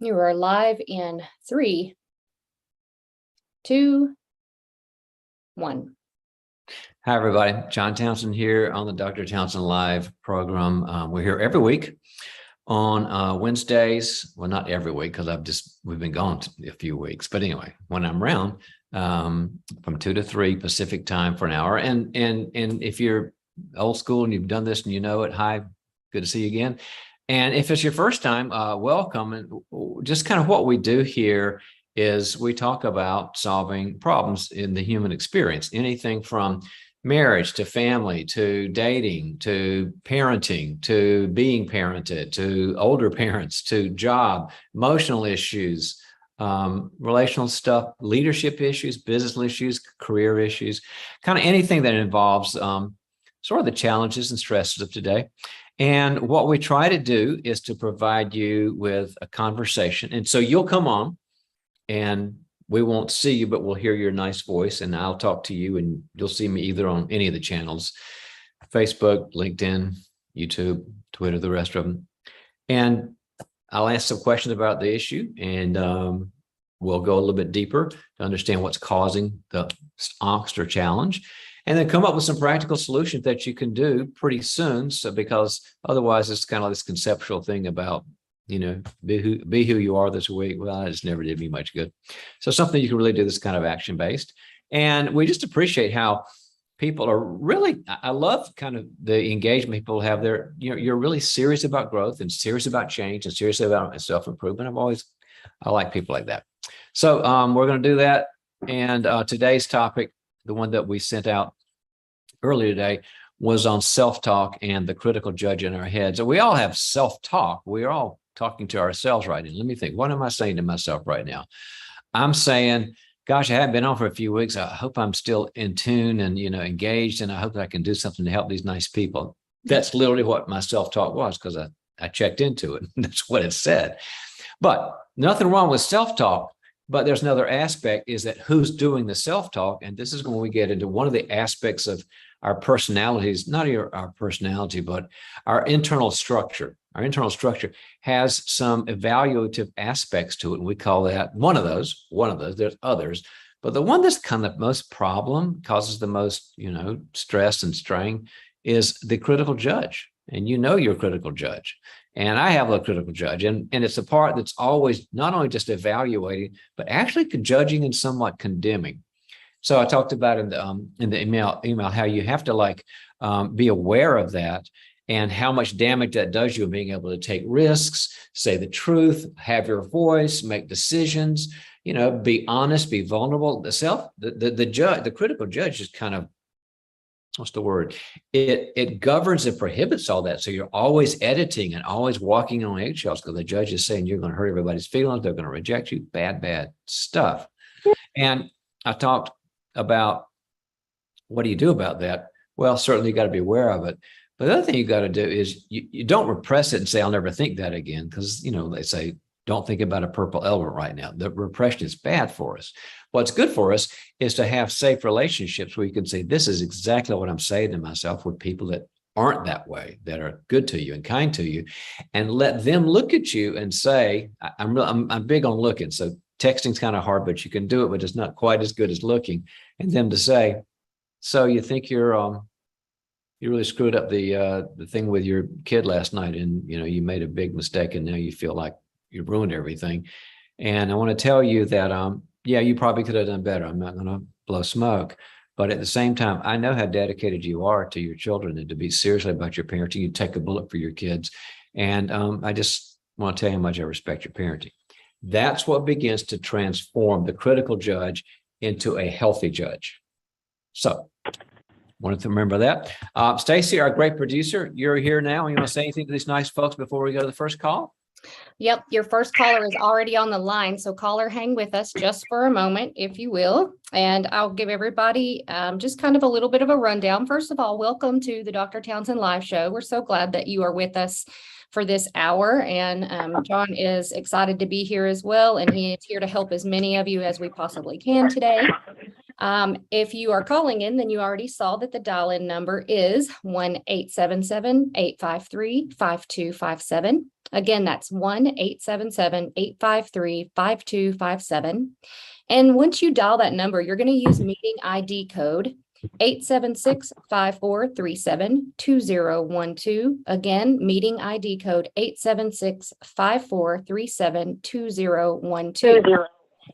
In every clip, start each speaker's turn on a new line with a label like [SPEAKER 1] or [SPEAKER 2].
[SPEAKER 1] You are live in 3, 2, 1.
[SPEAKER 2] Hi, everybody. John Townsend here on the Dr. Townsend Live program. We're here every week on Wednesdays. Well, not every week because we've been gone a few weeks. But anyway, when I'm around, from 2 to 3 Pacific time for an hour. And if you're old school and you've done this and you know it, hi, good to see you again. And if it's your first time, welcome. And just kind of what we do here is we talk about solving problems in the human experience, anything from marriage to family to dating to parenting to being parented to older parents to job, emotional issues, relational stuff, leadership issues, business issues, career issues, kind of anything that involves sort of the challenges and stresses of today. And what we try to do is to provide you with a conversation. And so you'll come on and we won't see you, but we'll hear your nice voice and I'll talk to you and you'll see me either on any of the channels, Facebook, LinkedIn, YouTube, Twitter, the rest of them. And I'll ask some questions about the issue and we'll go a little bit deeper to understand what's causing the angst or challenge. And then come up with some practical solutions that you can do pretty soon. So because otherwise it's kind of this conceptual thing about, you know, be who you are this week. Well, it just never did me much good. So something you can really do that's kind of action based. And we just appreciate how people are really, I love kind of the engagement people have there. You're really serious about growth and serious about change and serious about self-improvement. I like people like that. So we're going to do that. And today's topic, the one that we sent out earlier today, was on self-talk and the critical judge in our heads. So we all have self-talk. We're all talking to ourselves right now. Let me think, what am I saying to myself right now? I'm saying, gosh, I haven't been on for a few weeks. I hope I'm still in tune and, engaged, and I hope that I can do something to help these nice people. That's literally what my self-talk was because I checked into it. That's what it said. But nothing wrong with self-talk. But there's another aspect is that who's doing the self-talk. And this is when we get into one of the aspects of our personalities, not our personality, but our internal structure. Our internal structure has some evaluative aspects to it. And we call that one of those, there's others. But the one that's kind of most problem, causes the most, stress and strain is the critical judge. And you're a critical judge. And I have a critical judge. And it's the part that's always not only just evaluating, but actually judging and somewhat condemning. So I talked about in the email how you have to be aware of that and how much damage that does you in being able to take risks, say the truth, have your voice, make decisions, be honest, be vulnerable. The critical judge is kind of, what's the word? It governs and prohibits all that. So you're always editing and always walking on eggshells because the judge is saying you're going to hurt everybody's feelings. They're going to reject you. Bad stuff. And I talked about what do you do about that? Well, certainly you got to be aware of it. But the other thing you got to do is you don't repress it and say, I'll never think that again. Because, they say, don't think about a purple elephant right now. The repression is bad for us. What's good for us is to have safe relationships where you can say, this is exactly what I'm saying to myself with people that aren't that way, that are good to you and kind to you, and let them look at you and say, I'm big on looking. So texting's kind of hard, but you can do it, but it's not quite as good as looking. And them to say, so you think you really screwed up the thing with your kid last night, and you made a big mistake, and now you feel like you ruined everything. And I want to tell you that, yeah, you probably could have done better. I'm not going to blow smoke, but at the same time, I know how dedicated you are to your children and to be seriously about your parenting. You take a bullet for your kids. And I just want to tell you how much I respect your parenting. That's what begins to transform the critical judge into a healthy judge. So wanted to remember that. Stacy, our great producer, you're here now. You want to say anything to these nice folks before we go to the first call?
[SPEAKER 1] Yep, your first caller is already on the line. So caller, hang with us just for a moment, if you will. And I'll give everybody just kind of a little bit of a rundown. First of all, welcome to the Dr. Townsend Live Show. We're so glad that you are with us for this hour. And John is excited to be here as well. And he is here to help as many of you as we possibly can today. If you are calling in, then you already saw that the dial-in number is 1-877-853-5257. Again, that's 1-877-853-5257. And once you dial that number, you're going to use meeting ID code 876-5437-2012. Again, meeting ID code 876-5437-2012.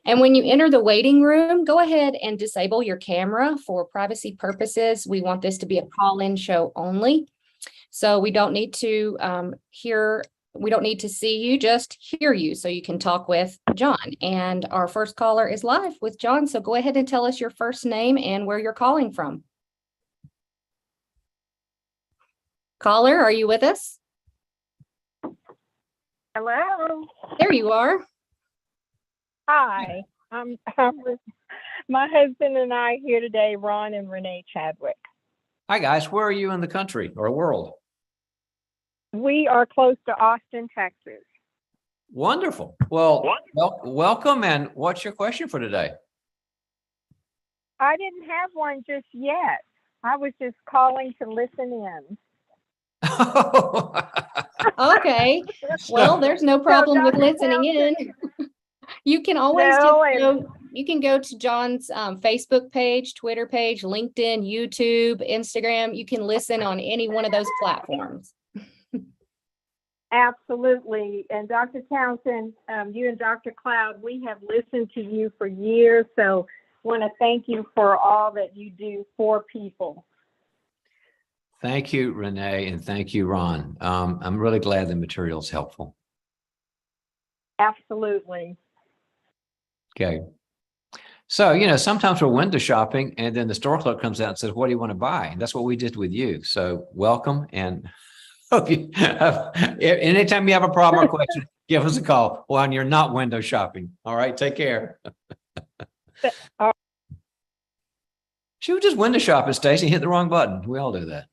[SPEAKER 1] And when you enter the waiting room, go ahead and disable your camera for privacy purposes. We want this to be a call-in show only. So we don't need to we don't need to see you, just hear you so you can talk with John. And our first caller is live with John. So go ahead and tell us your first name and where you're calling from. Caller, are you with us?
[SPEAKER 3] Hello.
[SPEAKER 1] There you are.
[SPEAKER 3] Hi. I'm with my husband and I here today, Ron and Renee Chadwick.
[SPEAKER 2] Hi, guys. Where are you in the country or world?
[SPEAKER 3] We are close to Austin, Texas.
[SPEAKER 2] Wonderful. Well, welcome. And what's your question for today?
[SPEAKER 3] I didn't have one just yet. I was just calling to listen in.
[SPEAKER 1] Okay. Well, there's no problem with listening in. You can always you can go to John's Facebook page, Twitter page, LinkedIn, YouTube, Instagram. You can listen on any one of those platforms.
[SPEAKER 3] Absolutely. And Dr. Townsend, you and Dr. Cloud, we have listened to you for years. So I want to thank you for all that you do for people.
[SPEAKER 2] Thank you, Renee, and thank you, Ron. I'm really glad the material is helpful.
[SPEAKER 3] Absolutely.
[SPEAKER 2] Okay. So, sometimes we're window shopping and then the store clerk comes out and says, what do you want to buy? And that's what we did with you. So welcome. And hope you anytime you have a problem or question, give us a call when you're not window shopping. All right. Take care. She was just window shopping, Stacy, hit the wrong button. We all do that.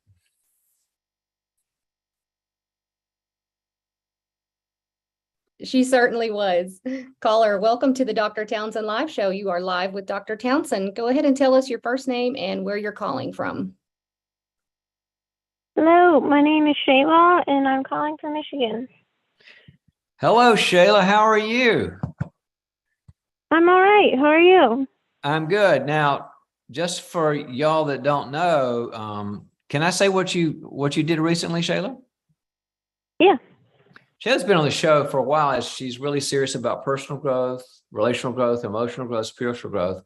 [SPEAKER 1] She certainly was. Caller, welcome to the Dr. Townsend Live Show. You are live with Dr. Townsend. Go ahead and tell us your first name and where you're calling from.
[SPEAKER 4] Hello, my name is Shayla, and I'm calling from Michigan.
[SPEAKER 2] Hello, Shayla. How are you?
[SPEAKER 4] I'm all right. How are you?
[SPEAKER 2] I'm good. Now, just for y'all that don't know, can I say what you did recently, Shayla?
[SPEAKER 4] Yeah.
[SPEAKER 2] Shayla's been on the show for a while as she's really serious about personal growth, relational growth, emotional growth, spiritual growth.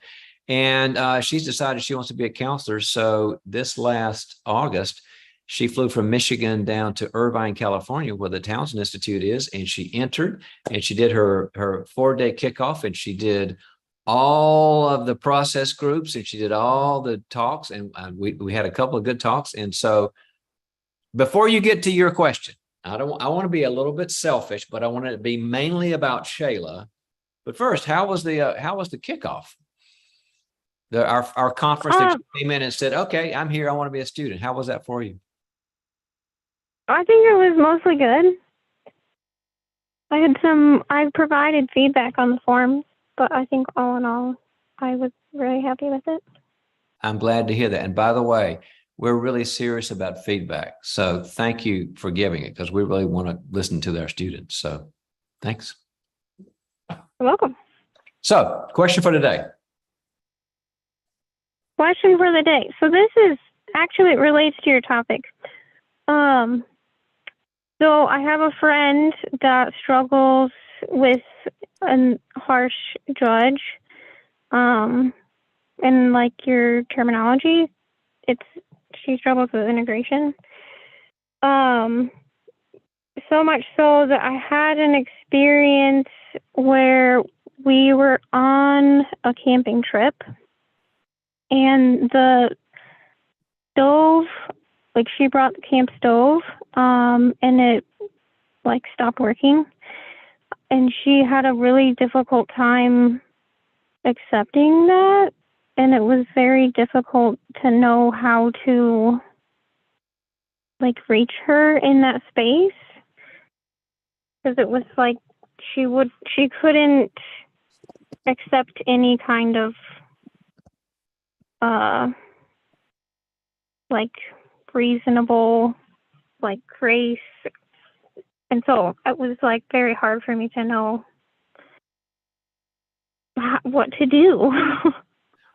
[SPEAKER 2] And she's decided she wants to be a counselor. So this last August, she flew from Michigan down to Irvine, California, where the Townsend Institute is. And she entered and she did her 4-day kickoff, and she did all of the process groups, and she did all the talks. And we had a couple of good talks. And so before you get to your question, I want to be a little bit selfish, but I want it to be mainly about Shayla. But first, how was the kickoff? Our conference that you came in and said, okay, I'm here, I want to be a student. How was that for you?
[SPEAKER 4] I think it was mostly good. I provided feedback on the forums, but I think all in all, I was very happy with it.
[SPEAKER 2] I'm glad to hear that. And by the way, we're really serious about feedback. So thank you for giving it, because we really want to listen to our students. So thanks.
[SPEAKER 4] You're welcome.
[SPEAKER 2] So question for today.
[SPEAKER 4] Question for the day. So this is actually, it relates to your topic. So I have a friend that struggles with a harsh judge. And like your terminology, she struggles with integration. So much so that I had an experience where we were on a camping trip, and the stove, like she brought the camp stove, and it like stopped working. And she had a really difficult time accepting that. And it was very difficult to know how to like reach her in that space, because it was like she couldn't accept any kind of like reasonable like grace And so it was like very hard for me to know what to do.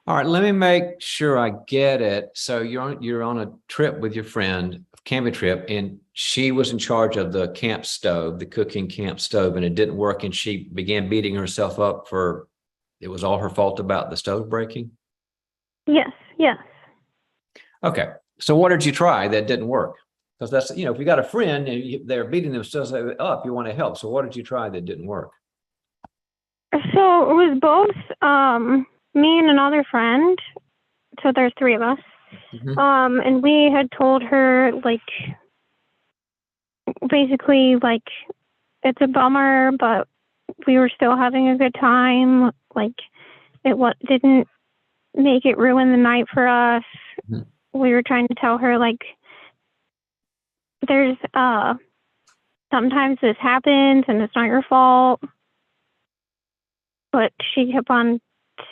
[SPEAKER 2] All right, let me make sure I get it. So you're on a trip with your friend, a camping trip, and she was in charge of the camp stove, the cooking camp stove, and it didn't work, and she began beating herself up for it was all her fault about the stove breaking?
[SPEAKER 4] Yes, yes.
[SPEAKER 2] Okay. So what did you try that didn't work? Because that's, if you got a friend and they're beating themselves up, you want to help. So what did you try that didn't work?
[SPEAKER 4] So it was both me and another friend. So there's three of us.
[SPEAKER 2] Mm-hmm.
[SPEAKER 4] And we had told her, like, basically, like, it's a bummer, but we were still having a good time. Like, didn't make it ruin the night for us. Mm-hmm. We were trying to tell her, like, there's sometimes this happens and it's not your fault. But she kept on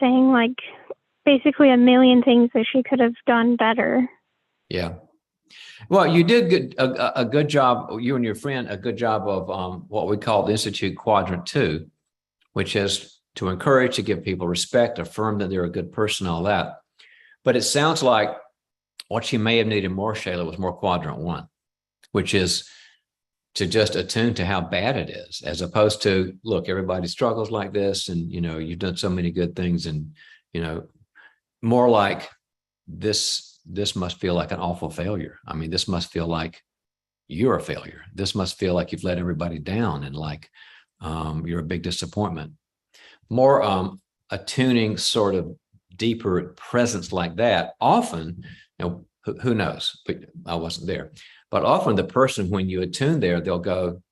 [SPEAKER 4] saying, like, basically a million things that she could have done better.
[SPEAKER 2] Yeah. Well, you did a good job, you and your friend, a good job of what we call the Institute Quadrant 2, which is to encourage, to give people respect, affirm that they're a good person, all that. But it sounds like what she may have needed more, Shayla, was more Quadrant 1, which is to just attune to how bad it is, as opposed to, look, everybody struggles like this, and, you've done so many good things, and, more like this must feel like an awful failure. I mean, this must feel like you're a failure. This must feel like you've let everybody down, and like you're a big disappointment. More attuning, sort of deeper presence like that. Often, who knows? But I wasn't there. But often the person, when you attune there, they'll go,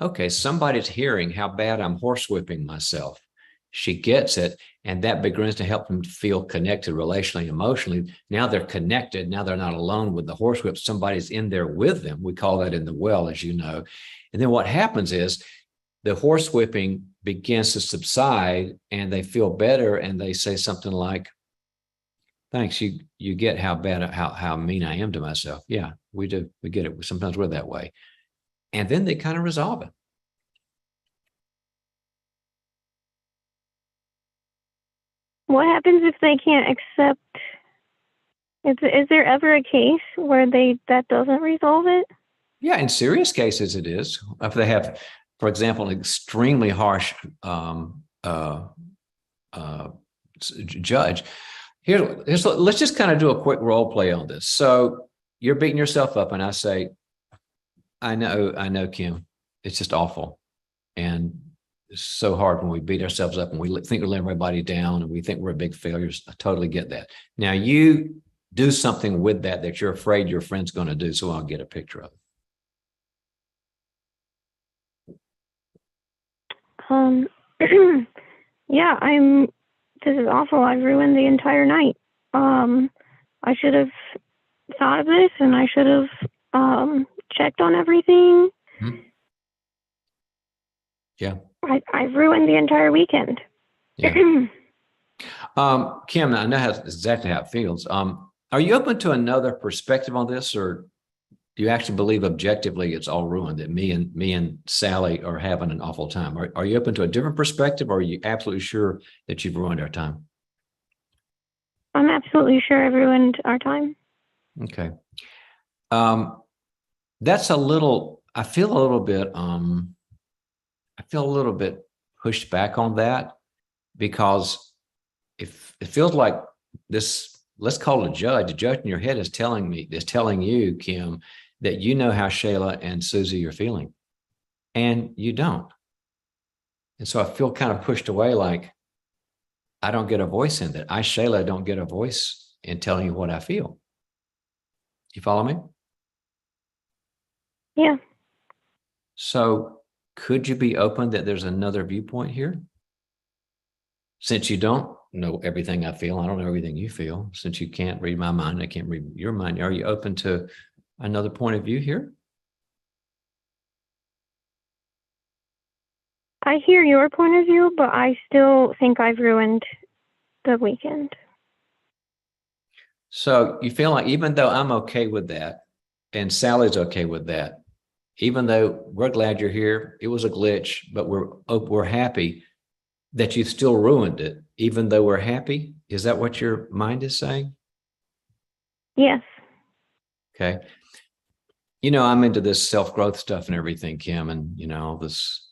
[SPEAKER 2] okay, somebody's hearing how bad I'm horsewhipping myself. She gets it, and that begins to help them feel connected relationally, emotionally. Now they're connected. Now they're not alone with the horsewhip. Somebody's in there with them. We call that in the well, as you know. And then what happens is the horsewhipping begins to subside, and they feel better, and they say something like, thanks, you get how bad, how mean I am to myself. Yeah, we do. We get it. Sometimes we're that way. And then they kind of resolve it.
[SPEAKER 4] What happens if they can't accept? Is there ever a case where that doesn't resolve it?
[SPEAKER 2] Yeah, in serious cases it is. If they have, for example, an extremely harsh judge. Let's just kind of do a quick role play on this. So you're beating yourself up, and I say, I know, Kim, it's just awful. And it's so hard when we beat ourselves up and we think we let everybody down and we think we're big failures. I totally get that. Now you do something with that you're afraid your friend's going to do. So I'll get a picture of
[SPEAKER 4] it. Yeah, this is awful. I've ruined the entire night. I should have thought of this, and I should have checked on everything.
[SPEAKER 2] Mm-hmm. Yeah.
[SPEAKER 4] I've ruined the entire weekend.
[SPEAKER 2] Yeah. Kim, I know exactly how it feels. Are you open to another perspective on this, or do you actually believe objectively it's all ruined, that me and Sally are having an awful time? Are you open to a different perspective, or are you absolutely sure that you've ruined our time?
[SPEAKER 4] I'm absolutely sure I've ruined our time.
[SPEAKER 2] Okay. That's I feel a little bit pushed back on that, because if it feels like this, let's call it a judge. The judge in your head is telling you, Kim, that you know how Shayla and Susie are feeling, and you don't. And so I feel kind of pushed away, like I don't get a voice in that. I, Shayla, don't get a voice in telling you what I feel. You follow me?
[SPEAKER 4] Yeah.
[SPEAKER 2] So could you be open that there's another viewpoint here? Since you don't know everything I feel, I don't know everything you feel. Since you can't read my mind, I can't read your mind. Are you open to another point of view here?
[SPEAKER 4] I hear your point of view, but I still think I've ruined the weekend.
[SPEAKER 2] So you feel like, even though I'm okay with that, and Sally's okay with that, even though we're glad you're here, it was a glitch, but we're happy that you still ruined it, even though we're happy. Is that what your mind is saying?
[SPEAKER 4] Yes.
[SPEAKER 2] Okay. You know, I'm into this self-growth stuff and everything, Kim, and, you know, this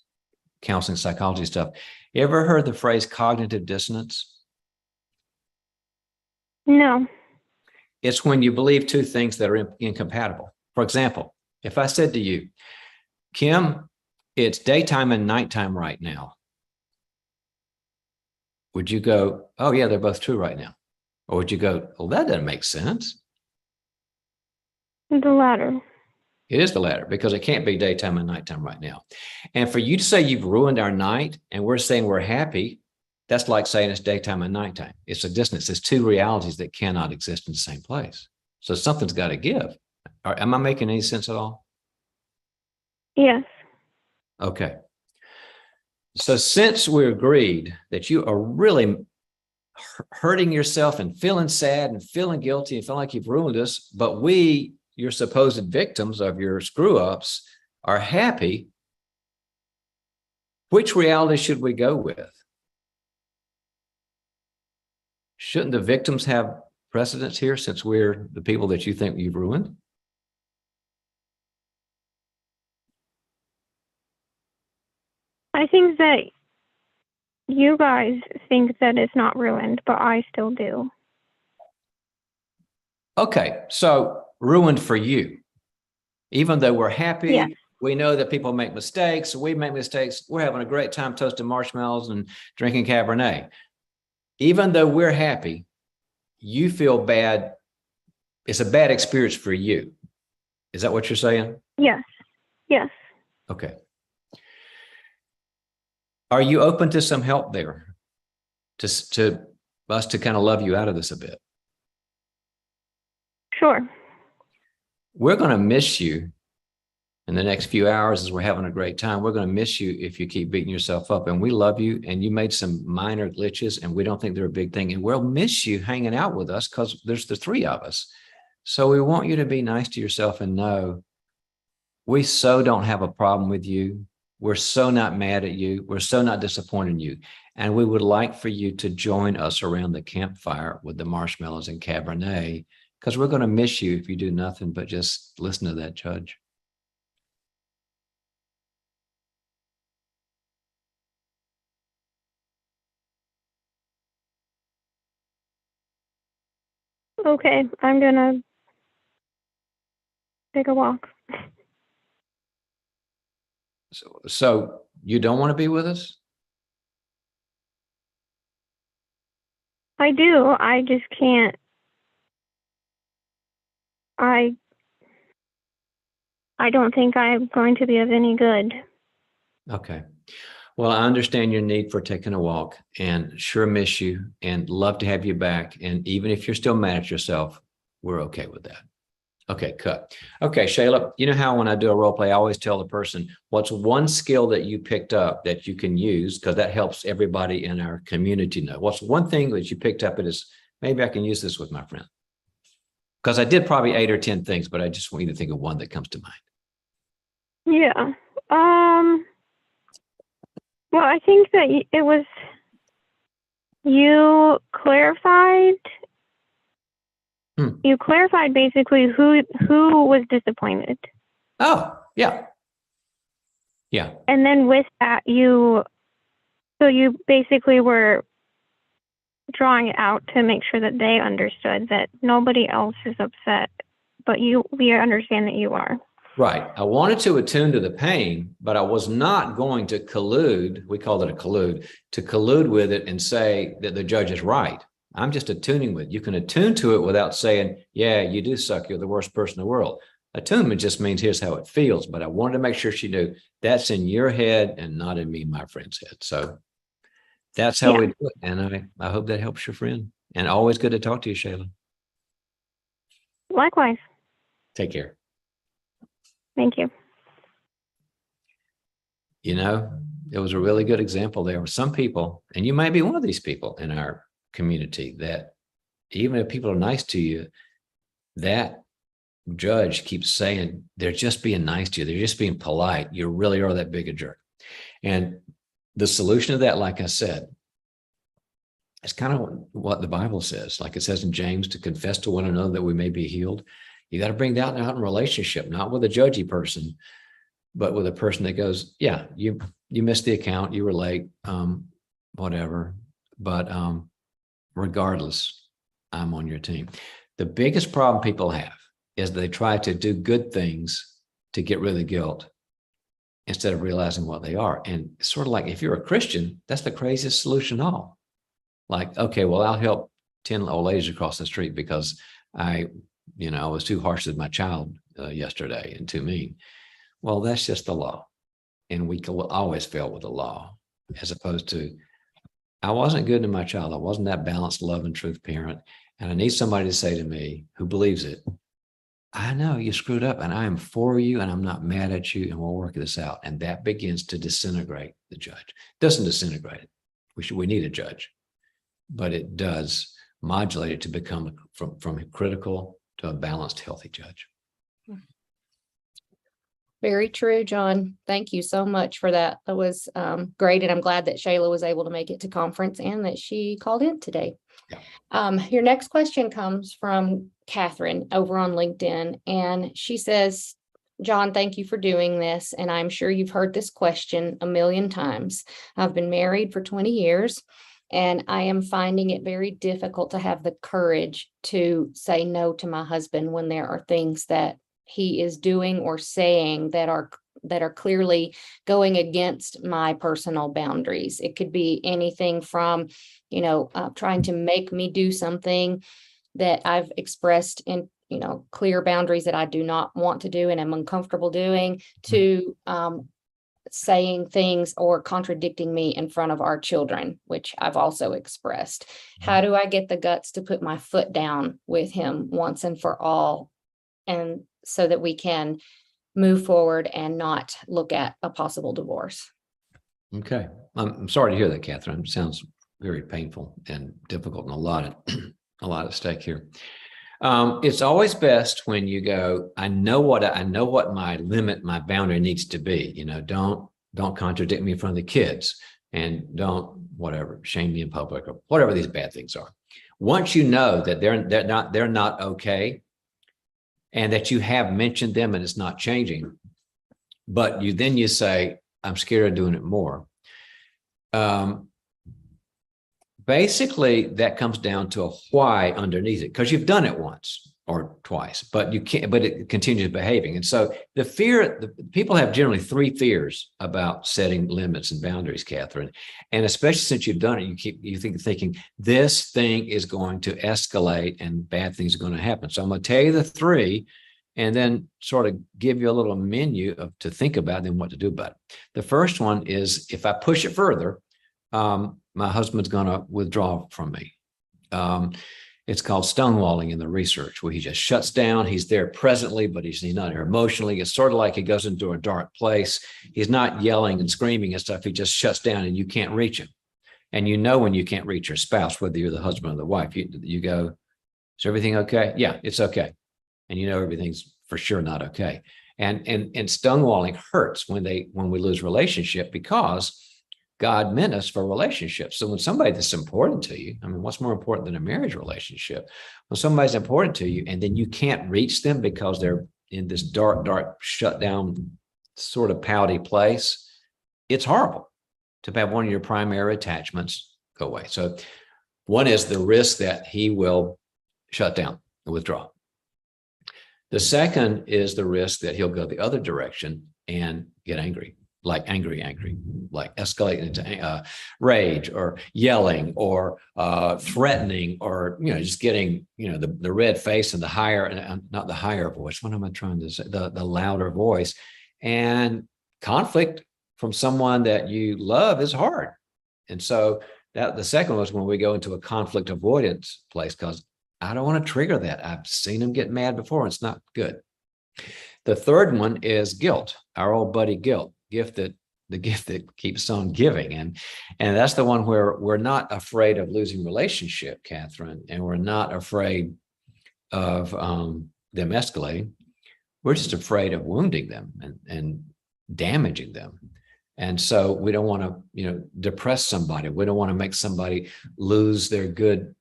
[SPEAKER 2] counseling psychology stuff. You ever heard the phrase cognitive dissonance?
[SPEAKER 4] No.
[SPEAKER 2] It's when you believe two things that are incompatible. For example, if I said to you, Kim, it's daytime and nighttime right now, would you go, oh yeah, they're both true right now? Or would you go, well, that doesn't make sense?
[SPEAKER 4] The latter.
[SPEAKER 2] It is the latter, because it can't be daytime and nighttime right now. And for you to say you've ruined our night and we're saying we're happy, that's like saying it's daytime and nighttime. It's a dissonance. It's two realities that cannot exist in the same place. So something's got to give. Am I making any sense at all?
[SPEAKER 4] Yes.
[SPEAKER 2] Okay. So since we agreed that you are really hurting yourself and feeling sad and feeling guilty and feeling like you've ruined us, but we, your supposed victims of your screw ups, are happy, which reality should we go with? Shouldn't the victims have precedence here, since we're the people that you think you've ruined?
[SPEAKER 4] I think that you guys think that it's not ruined, but I still do.
[SPEAKER 2] Okay, so ruined for you. Even though we're happy,
[SPEAKER 4] Yes.
[SPEAKER 2] we know that people make mistakes. We make mistakes. We're having a great time toasting marshmallows and drinking Cabernet. Even though we're happy, you feel bad. It's a bad experience for you. Is that what you're saying?
[SPEAKER 4] Yes. Yes.
[SPEAKER 2] Okay. Are you open to some help there? To us to kind of love you out of this a bit?
[SPEAKER 4] Sure.
[SPEAKER 2] We're going to miss you in the next few hours as we're having a great time. We're going to miss you if you keep beating yourself up, and we love you, and you made some minor glitches and we don't think they're a big thing, and we'll miss you hanging out with us because there's the three of us. So we want you to be nice to yourself and know we so don't have a problem with you. We're so not mad at you. We're so not disappointed in you. And we would like for you to join us around the campfire with the marshmallows and Cabernet, because we're going to miss you if you do nothing but just listen to that judge.
[SPEAKER 4] Okay, I'm gonna take a walk.
[SPEAKER 2] So you don't want to be with us?
[SPEAKER 4] I do. I just can't. I don't think I'm going to be of any good.
[SPEAKER 2] Okay. Well, I understand your need for taking a walk, and sure miss you and love to have you back. And even if you're still mad at yourself, we're okay with that. Okay, cut. Okay, Shayla, you know how when I do a role play, I always tell the person, what's one skill that you picked up that you can use? Because that helps everybody in our community know. What's one thing that you picked up that is, maybe I can use this with my friend? Because I did probably 8 or 10 things, but I just want you to think of one that comes to mind.
[SPEAKER 4] Yeah. Well, I think that it was, you clarified. You clarified basically who was disappointed.
[SPEAKER 2] Oh, yeah. Yeah.
[SPEAKER 4] And then with that, you basically were drawing it out to make sure that they understood that nobody else is upset, but we understand that you are.
[SPEAKER 2] Right. I wanted to attune to the pain, but I was not going to collude. We called it a collude, to collude with it and say that the judge is right. I'm just attuning with it. You can attune to it without saying, yeah, you do suck. You're the worst person in the world. Attunement just means here's how it feels. But I wanted to make sure she knew that's in your head and not in me, my friend's head. So that's how we do it. And I hope that helps your friend. And always good to talk to you, Shayla.
[SPEAKER 4] Likewise.
[SPEAKER 2] Take care.
[SPEAKER 4] Thank you.
[SPEAKER 2] You know, it was a really good example. There were some people, and you might be one of these people in our community, that even if people are nice to you, that judge keeps saying they're just being nice to you, they're just being polite, you really are that big a jerk. And the solution to that, like I said, it's kind of what the Bible says. Like it says in James, to confess to one another that we may be healed. You got to bring that out in relationship, not with a judgy person, but with a person that goes, yeah, you missed the account, you were late, whatever. But regardless, I'm on your team. The biggest problem people have is they try to do good things to get rid of the guilt instead of realizing what they are. And it's sort of like, if you're a Christian, that's the craziest solution of all. Like, okay, well, I'll help 10 old ladies across the street because I was too harsh with my child yesterday and too mean. Well, that's just the law. And we will always fail with the law, as opposed to, I wasn't good to my child. I wasn't that balanced, love, and truth parent. And I need somebody to say to me who believes it, I know you screwed up and I am for you and I'm not mad at you and we'll work this out. And that begins to disintegrate the judge. It doesn't disintegrate it. We need a judge, but it does modulate it to become from critical to a balanced, healthy judge.
[SPEAKER 1] Very true, John. Thank you so much for that. That was great. And I'm glad that Shayla was able to make it to conference and that she called in today. Yeah. Your next question comes from Catherine over on LinkedIn. And she says, John, thank you for doing this. And I'm sure you've heard this question a million times. I've been married for 20 years. And I am finding it very difficult to have the courage to say no to my husband when there are things that he is doing or saying that are clearly going against my personal boundaries. It could be anything from, trying to make me do something that I've expressed in, clear boundaries that I do not want to do and am uncomfortable doing, to saying things or contradicting me in front of our children, which I've also expressed. How do I get the guts to put my foot down with him once and for all, and so that we can move forward and not look at a possible divorce?
[SPEAKER 2] Okay. I'm sorry to hear that, Catherine. It sounds very painful and difficult and a lot at stake here. It's always best when you go, I know what my limit, my boundary needs to be. Don't contradict me in front of the kids, and don't shame me in public, or whatever these bad things are. Once you know that they're not okay, and that you have mentioned them and it's not changing, but you say, I'm scared of doing it more. Basically, that comes down to a why underneath it, because you've done it once or twice, but it continues behaving. And so people have generally three fears about setting limits and boundaries, Catherine. And especially since you've done it, you keep thinking this thing is going to escalate and bad things are going to happen. So I'm going to tell you the three, and then sort of give you a little menu to think about and what to do about it. The first one is, if I push it further, my husband's going to withdraw from me. It's called stonewalling in the research, where he just shuts down. He's there presently, but he's not there emotionally. It's sort of like he goes into a dark place. He's not yelling and screaming and stuff. He just shuts down and you can't reach him. And when you can't reach your spouse, whether you're the husband or the wife, you go, is everything okay? Yeah, it's okay. And everything's for sure not okay. And stonewalling hurts when we lose relationship, because God meant us for relationships. So when somebody that's important to you, what's more important than a marriage relationship? When somebody's important to you and then you can't reach them because they're in this dark, shut down, sort of pouty place, it's horrible to have one of your primary attachments go away. So one is the risk that he will shut down and withdraw. The second is the risk that he'll go the other direction and get angry. Like angry, like escalate into rage or yelling or threatening, or just getting the red face and not the higher voice. What am I trying to say? The louder voice. And conflict from someone that you love is hard. And so the second was when we go into a conflict avoidance place, because I don't want to trigger that. I've seen them get mad before. And it's not good. The third one is guilt. Our old buddy guilt. The gift that keeps on giving. And that's the one where we're not afraid of losing relationship, Catherine, and we're not afraid of them escalating. We're just afraid of wounding them and damaging them. And so we don't want to, depress somebody. We don't want to make somebody lose their good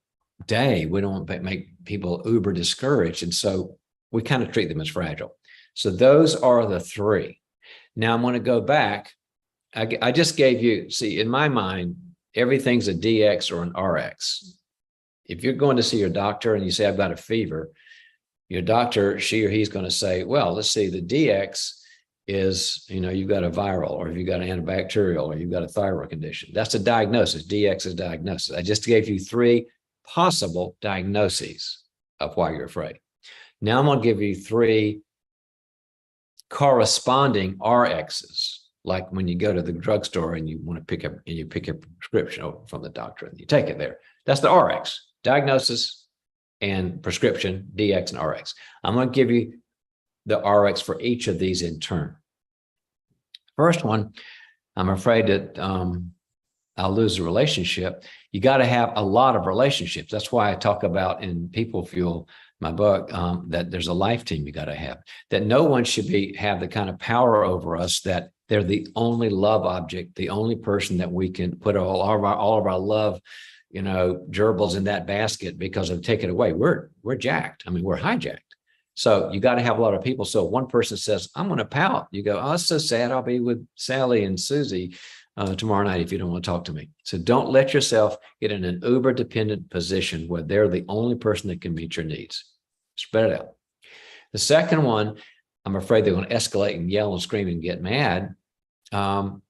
[SPEAKER 2] day. We don't want to make people uber discouraged. And so we kind of treat them as fragile. So those are the three. Now I'm going to go back. I just gave you, see, in my mind, everything's a DX or an RX. If you're going to see your doctor and you say, I've got a fever, your doctor, she or he's going to say, well, let's see, the DX is, you've got a viral, or you've got an antibacterial, or you've got a thyroid condition. That's a diagnosis. DX is diagnosis. I just gave you three possible diagnoses of why you're afraid. Now I'm going to give you three corresponding RXs, like when you go to the drugstore and you want to pick up a prescription from the doctor and you take it there. That's the RX, diagnosis and prescription, DX and RX. I'm going to give you the RX for each of these in turn. First one, I'm afraid that I'll lose a relationship. You got to have a lot of relationships. That's why I talk about in People Fuel, my book, that there's a life team you got to have, that no one should have the kind of power over us that they're the only love object, the only person that we can put all of our love, gerbils in that basket, because of take it away. We're jacked. I mean, we're hijacked. So you got to have a lot of people. So one person says, I'm going to pout. You go, oh, it's so sad. I'll be with Sally and Susie tomorrow night if you don't want to talk to me. So don't let yourself get in an uber dependent position where they're the only person that can meet your needs. Spread it out. The second one, I'm afraid they're going to escalate and yell and scream and get mad. Well,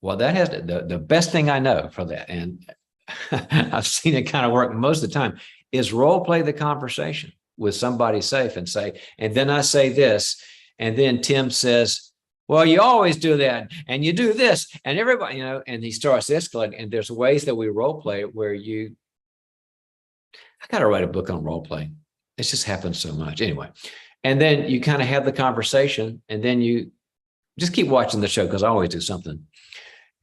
[SPEAKER 2] that has the best thing I know for that, and I've seen it kind of work most of the time, is role play the conversation with somebody safe and say, and then I say this, and then Tim says, well, you always do that, and you do this, and everybody, and he starts escalating. And there's ways that we role play where I got to write a book on role play. It's just happens so much anyway. And then you kind of have the conversation, and then you just keep watching the show, because I always do something.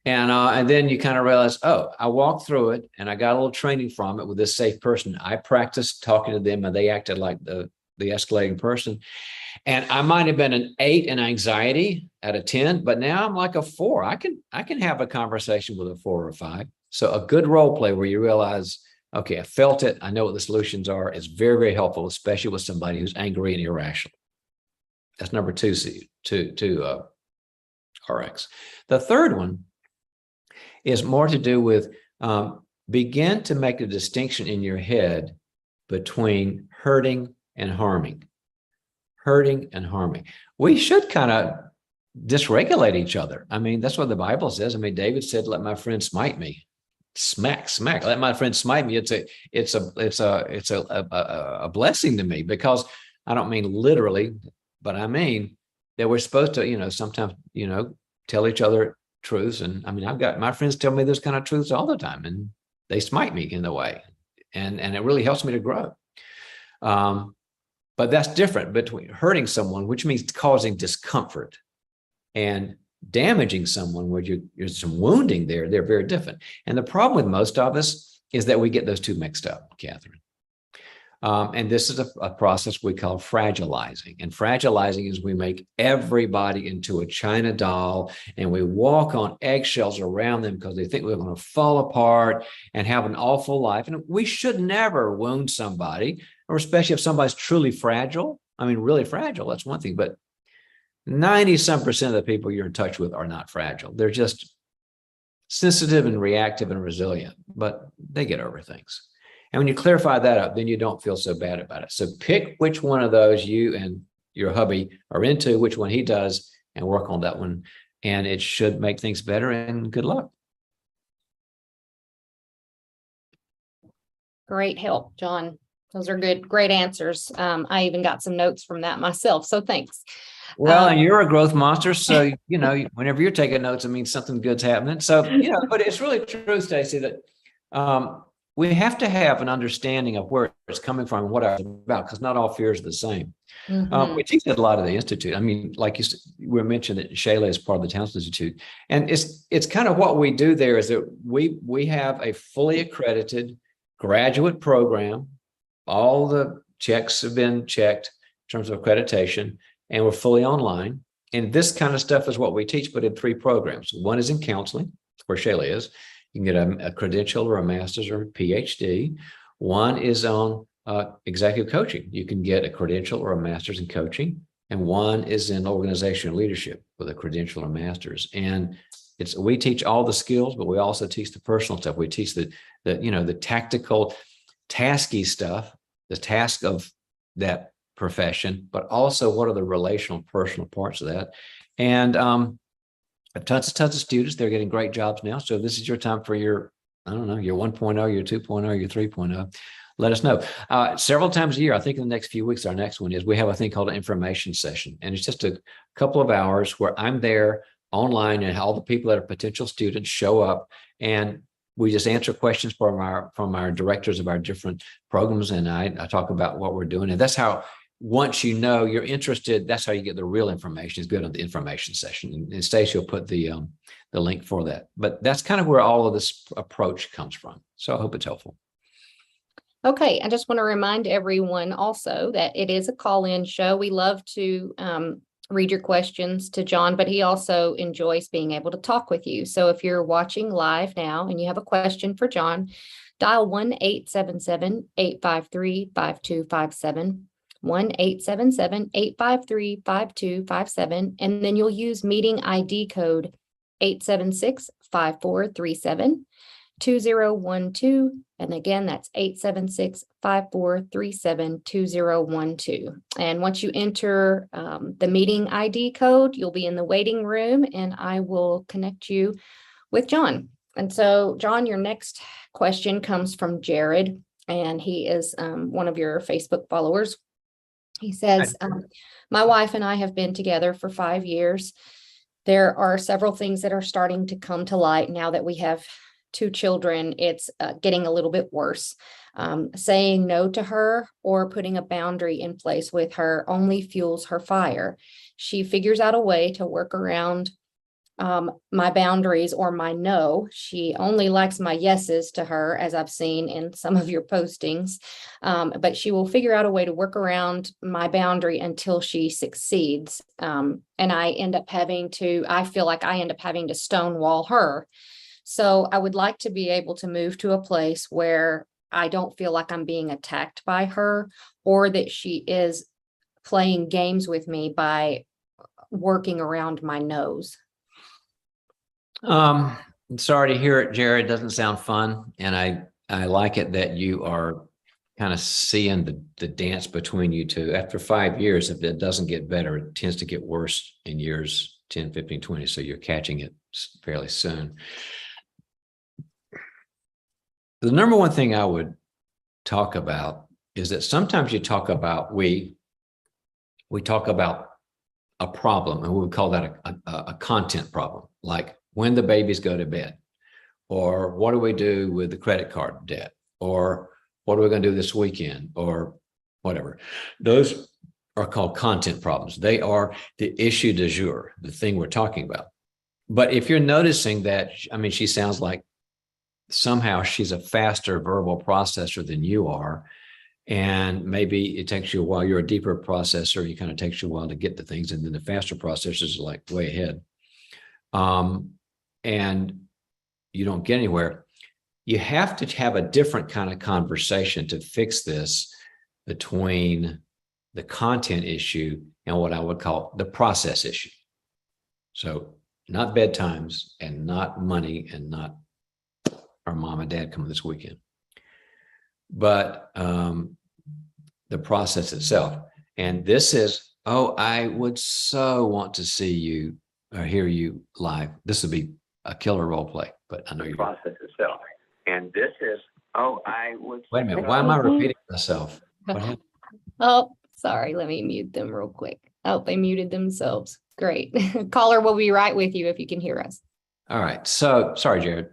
[SPEAKER 2] And then you kind of realize, oh, I walked through it and I got a little training from it with this safe person. I practiced talking to them and they acted like the escalating person. And I might have been an 8 in anxiety out of 10, but now I'm like a 4. I can have a conversation with a 4 or 5. So a good role play where you realize, okay, I felt it. I know what the solutions are. It's very, very helpful, especially with somebody who's angry and irrational. That's number 2, RX. The third one is more to do with begin to make a distinction in your head between hurting and harming. Hurting and harming. We should kind of dysregulate each other. I mean, that's what the Bible says. I mean, David said, let my friend smite me. Smack. Let my friend smite me. It's a blessing to me, because I don't mean literally, but I mean that we're supposed to, sometimes, tell each other truths. And I mean, I've got my friends tell me those kind of truths all the time, and they smite me in a way. And it really helps me to grow. But that's different between hurting someone, which means causing discomfort, and damaging someone where there's some wounding there. They're very different. And the problem with most of us is that we get those two mixed up, Catherine. And this is a process we call fragilizing. And fragilizing is we make everybody into a China doll, and we walk on eggshells around them because they think we're going to fall apart and have an awful life. And we should never wound somebody, or especially if somebody's truly fragile. I mean, really fragile, that's one thing, but 90-some% of the people you're in touch with are not fragile. They're just sensitive and reactive and resilient, but they get over things. And when you clarify that up, then you don't feel so bad about it. So pick which one of those you and your hubby are into, which one he does, and work on that one. And it should make things better, and good luck.
[SPEAKER 1] Great help, John. Those are great answers. I even got some notes from that myself, so thanks.
[SPEAKER 2] Well, and you're a growth monster, so, whenever you're taking notes, it means something good's happening. So, but it's really true, Stacey, that we have to have an understanding of where it's coming from and what it's about, because not all fears are the same. Mm-hmm. We teach at a lot of the Institute. I mean, like we mentioned that Shayla is part of the Townsend Institute. And it's kind of what we do there is that we have a fully accredited graduate program. All the checks have been checked. terms of accreditation, and we're fully online. And this kind of stuff is what we teach, but in 3 programs. One is in counseling, where Shayla is. You can get a credential or a master's or a PhD. One is on executive coaching. You can get a credential or a master's in coaching. And one is in organizational leadership with a credential or master's. And we teach all the skills, but we also teach the personal stuff. We teach the tactical, tasky stuff, the task of that profession, but also what are the relational, personal parts of that. And tons of students, they're getting great jobs now. So if this is your time for your, I don't know, your 1.0, your 2.0, your 3.0, let us know. Several times a year, I think in the next few weeks, our next one is we have a thing called an information session. And it's just a couple of hours where I'm there online and all the people that are potential students show up, and we just answer questions from our directors of our different programs. And I talk about what we're doing. And that's how, once you know you're interested, that's how you get the real information, is good on the information session. And Stacey will put the link for that. But that's kind of where all of this approach comes from. So I hope it's helpful.
[SPEAKER 1] Okay, I just want to remind everyone also that it is a call-in show. We love to read your questions to John, but he also enjoys being able to talk with you. So if you're watching live now and you have a question for John, dial 1-877-853-5257, 1-877-853-5257, and then you'll use meeting ID code 876-5437. 2012. And again, that's 876-5437-2012. And once you enter the meeting ID code, you'll be in the waiting room and I will connect you with John. And so, John, your next question comes from Jared, and he is one of your Facebook followers. He says, my wife and I have been together for 5 years. There are several things that are starting to come to light now that we have 2 children. It's getting a little bit worse. Saying no to her or putting a boundary in place with her only fuels her fire. She figures out a way to work around my boundaries or my no. She only likes my yeses to her, as I've seen in some of your postings. But she will figure out a way to work around my boundary until she succeeds. And I feel like I end up having to stonewall her. So I would like to be able to move to a place where I don't feel like I'm being attacked by her, or that she is playing games with me by working around my nose.
[SPEAKER 2] I'm sorry to hear it, Jared. Doesn't sound fun. And I like it that you are kind of seeing the dance between you two. After 5 years, if it doesn't get better, it tends to get worse in years 10, 15, 20. So you're catching it fairly soon. The number one thing I would talk about is that sometimes you talk about, we talk about a problem, and we would call that a content problem, like when the babies go to bed, or what do we do with the credit card debt, or what are we going to do this weekend, or whatever. Those are called content problems. They are the issue du jour, the thing we're talking about. But if you're noticing that, I mean, she sounds like somehow she's a faster verbal processor than you are. And maybe it takes you a while. You're a deeper processor. It kind of takes you a while to get to things. And then the faster processors are like way ahead. And you don't get anywhere. You have to have a different kind of conversation to fix this between the content issue and what I would call the process issue. So not bedtimes and not money and not our mom and dad coming this weekend, but the process itself. And this is, I would so want to see you or hear you live. This would be a killer role play, but I know you.
[SPEAKER 5] Process itself. And this is, I would.
[SPEAKER 2] Wait a minute. Why am I repeating myself? What happened?
[SPEAKER 1] Oh, sorry. Let me mute them real quick. Oh, they muted themselves. Great. Caller will be right with you if you can hear us.
[SPEAKER 2] All right. So sorry, Jared.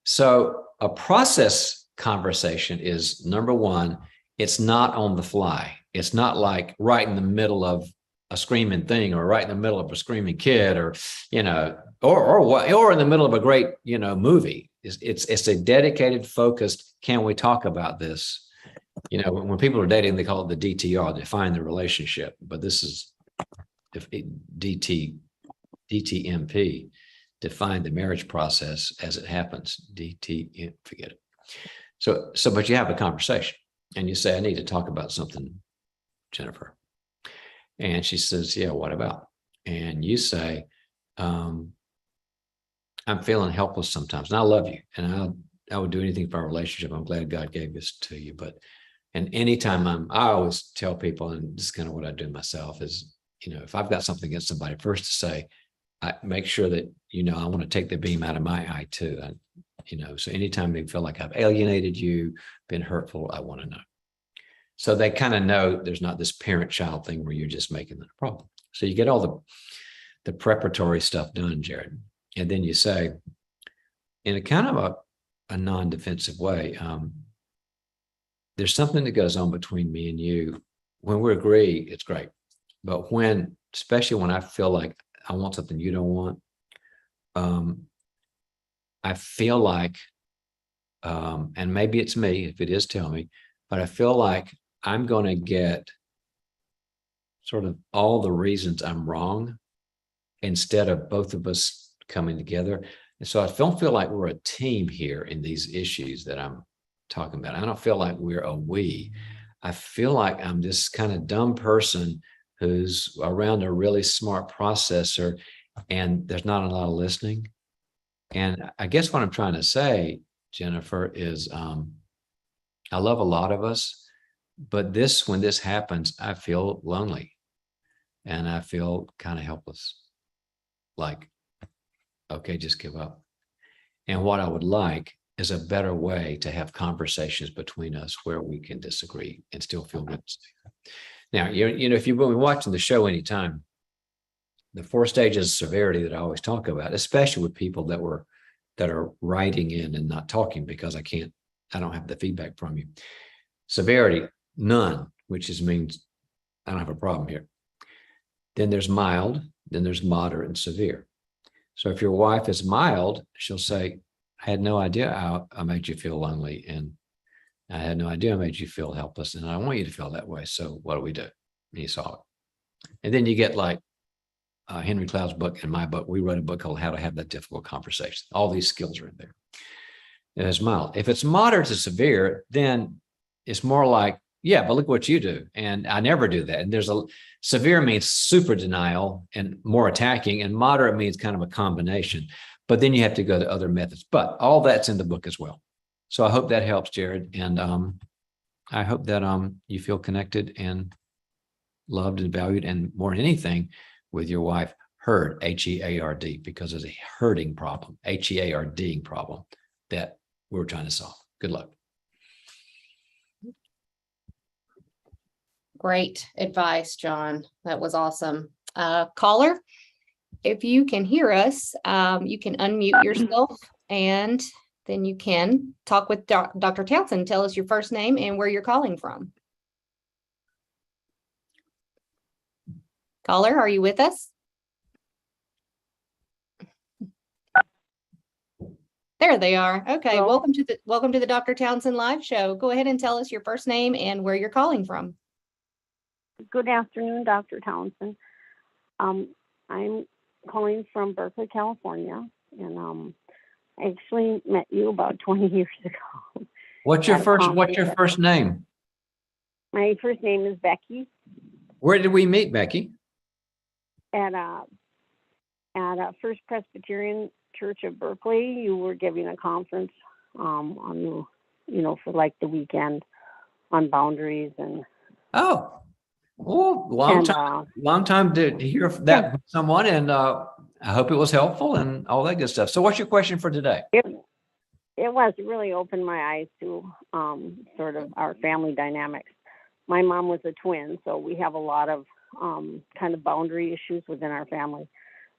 [SPEAKER 2] So a process conversation is, number one, it's not on the fly. It's not like right in the middle of a screaming thing, or right in the middle of a screaming kid, or, or in the middle of a great, movie. It's a dedicated, focused, can we talk about this? You know, when people are dating, they call it the DTR, define the relationship. But this is if DTMP, define the marriage process as it happens. DTM, forget it. So, but you have a conversation and you say, I need to talk about something, Jennifer. And she says, yeah, what about? And you say, I'm feeling helpless sometimes, and I love you, and I would do anything for our relationship. I'm glad God gave this to you. And anytime I always tell people, and this is kind of what I do myself, is, you know, if I've got something against somebody, first to say, I make sure that, you know, I want to take the beam out of my eye too. You know, so anytime they feel like I've alienated you, been hurtful, I want to know. So they kind of know there's not this parent-child thing where you're just making it a problem. So you get all the preparatory stuff done, Jared. And then you say, in a kind of a non-defensive way, there's something that goes on between me and you. When we agree, it's great. But especially when I feel like I want something you don't want, I feel like, and maybe it's me, if it is, tell me, but I feel like I'm going to get sort of all the reasons I'm wrong instead of both of us coming together. And so I don't feel like we're a team here in these issues that I'm talking about. I don't feel like we're a we. I feel like I'm this kind of dumb person who's around a really smart processor, and there's not a lot of listening. And I guess what I'm trying to say, Jennifer, is I love a lot of us, but when this happens, I feel lonely and I feel kind of helpless. Like, okay, just give up. And what I would like is a better way to have conversations between us where we can disagree and still feel good. Now, you know, if you've been watching the show anytime, the 4 stages of severity that I always talk about, especially with people that are writing in and not talking because I don't have the feedback from you. Severity, none, which means I don't have a problem here. Then there's mild, then there's moderate and severe. So if your wife is mild, she'll say, I had no idea I made you feel lonely, and I had no idea I made you feel helpless, and I don't want you to feel that way. So what do we do? And you solve it. And then you get like Henry Cloud's book and my book. We wrote a book called How to Have That Difficult Conversation. All these skills are in there. And it's mild. If it's moderate to severe, then it's more like, yeah, but look what you do. And I never do that. And severe means super denial and more attacking, and moderate means kind of a combination. But then you have to go to other methods. But all that's in the book as well. So I hope that helps, Jared. And I hope that you feel connected and loved and valued, and more than anything, with your wife, heard, H-E-A-R-D, because there's a hurting problem, H-E-A-R-D problem that we're trying to solve. Good luck.
[SPEAKER 1] Great advice, John. That was awesome. Caller, if you can hear us, you can unmute yourself, and then you can talk with Dr. Townsend. Tell us your first name and where you're calling from. Caller, are you with us? There they are. Okay,
[SPEAKER 3] Hello.
[SPEAKER 1] welcome to the Dr. Townsend Live Show. Go ahead and tell us your first name and where you're calling from.
[SPEAKER 6] Good afternoon, Dr. Townsend. I'm calling from Berkeley, California, and I actually met you about 20 years ago.
[SPEAKER 2] What's your first name?
[SPEAKER 6] My first name is Becky.
[SPEAKER 2] Where did we meet, Becky?
[SPEAKER 6] At First Presbyterian Church of Berkeley. You were giving a conference on for like the weekend on boundaries and.
[SPEAKER 2] Oh, long time to hear that from someone, and I hope it was helpful and all that good stuff. So what's your question for today?
[SPEAKER 6] It really opened my eyes to sort of our family dynamics. My mom was a twin, so we have a lot of kind of boundary issues within our family.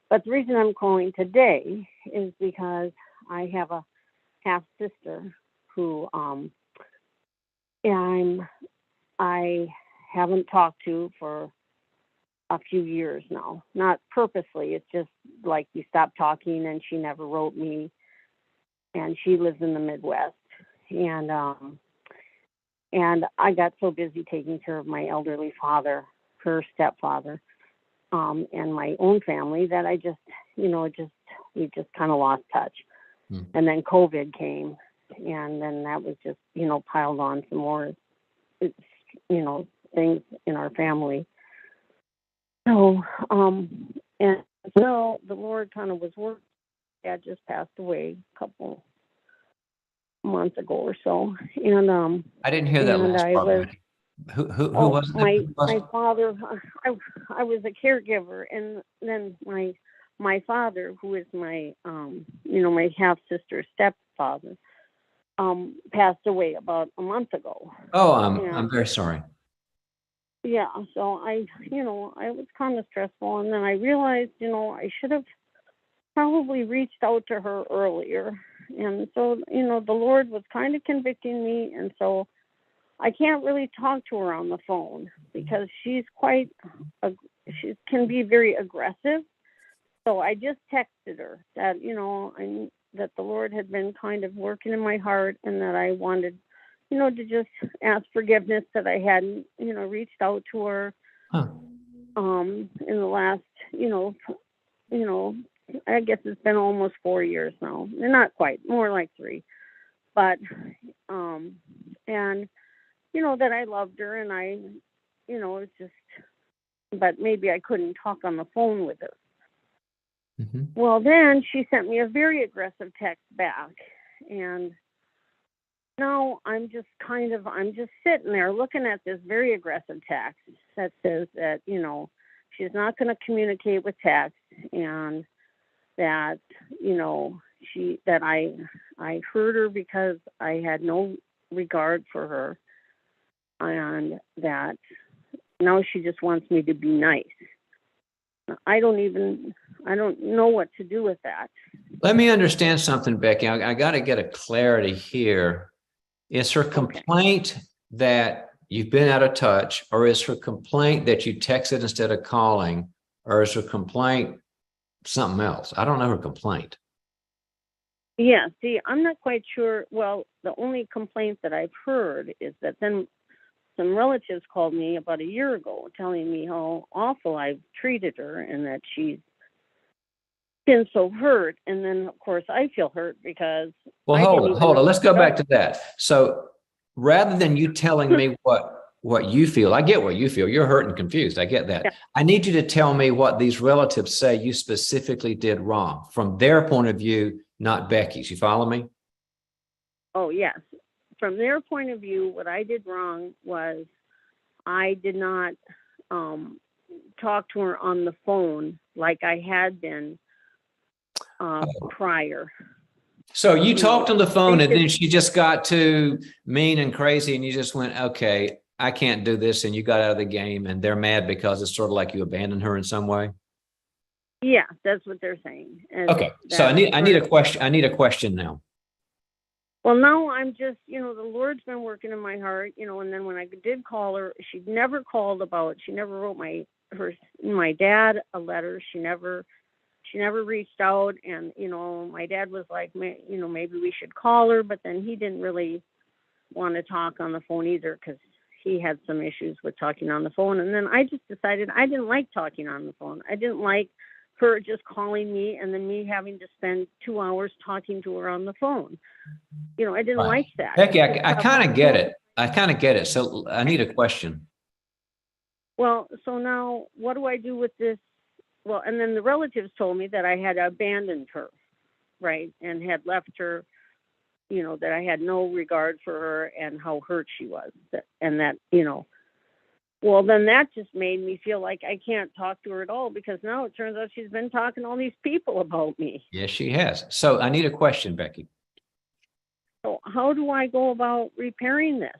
[SPEAKER 6] But the reason I'm calling today is because I have a half sister who I haven't talked to for a few years now. Not purposely, it's just like we stopped talking and she never wrote me. And she lives in the Midwest. And and I got so busy taking care of my elderly father, her stepfather, and my own family that I just, we just kind of lost touch. And then COVID came, and then that was just, piled on some more, things in our family. So, and so the Lord kind of was working. Dad just passed away a couple months ago or so, and
[SPEAKER 2] I didn't hear that last part. Who was it?
[SPEAKER 6] My father. I was a caregiver, and then my father, who is my my half sister's stepfather, passed away about a month ago.
[SPEAKER 2] Oh, I'm very sorry.
[SPEAKER 6] Yeah, so I was kind of stressful, and then I realized, I should have probably reached out to her earlier. And so, the Lord was kind of convicting me, and so I can't really talk to her on the phone because she can be very aggressive. So I just texted her that, that the Lord had been kind of working in my heart, and that I wanted, to just ask forgiveness that I hadn't, reached out to her in the last, I guess it's been almost 4 years now. Not quite, more like 3. But, and, that I loved her, and I, it's just, but maybe I couldn't talk on the phone with her.
[SPEAKER 2] Mm-hmm.
[SPEAKER 6] Well, then she sent me a very aggressive text back, and now I'm just sitting there looking at this very aggressive text that says that, she's not going to communicate with text, and that, that I hurt her because I had no regard for her, and that now she just wants me to be nice. I don't know what to do with that.
[SPEAKER 2] Let me understand something, Becky. I got to get a clarity here. Is her complaint that you've been out of touch, or is her complaint that you texted instead of calling, or is her complaint something else? I don't know her complaint.
[SPEAKER 6] Yeah, see, I'm not quite sure. Well, the only complaint that I've heard is that then some relatives called me about a year ago telling me how awful I've treated her, and that she's been so hurt. And then, of course, I feel hurt because... Well,
[SPEAKER 2] hold on. Let's go back to that. So rather than you telling me what you feel, I get what you feel. You're hurt and confused. I get that. Yeah. I need you to tell me what these relatives say you specifically did wrong from their point of view, not Becky's. You follow me?
[SPEAKER 6] Oh, yes. From their point of view, what I did wrong was I did not talk to her on the phone like I had been prior.
[SPEAKER 2] So you talked on the phone, and then she just got too mean and crazy, and you just went, okay, I can't do this, and you got out of the game, and they're mad because it's sort of like you abandoned her in some way?
[SPEAKER 6] Yeah, that's what they're saying.
[SPEAKER 2] Okay, so I need a question. I need a question now.
[SPEAKER 6] Well, no, I'm just, the Lord's been working in my heart, and then when I did call her, she never wrote my dad a letter. She never reached out, and, my dad was like, maybe we should call her, but then he didn't really want to talk on the phone either because he had some issues with talking on the phone. And then I just decided I didn't like talking on the phone. I didn't like her just calling me and then me having to spend 2 hours talking to her on the phone. I didn't like that.
[SPEAKER 2] Becky, I kind of get it. So I need a question.
[SPEAKER 6] Well, so now what do I do with this? Well, and then the relatives told me that I had abandoned her, right? And had left her, that I had no regard for her and how hurt she was. Well, then that just made me feel like I can't talk to her at all, because now it turns out she's been talking to all these people about me.
[SPEAKER 2] Yes, she has. So I need a question, Becky.
[SPEAKER 6] So how do I go about repairing this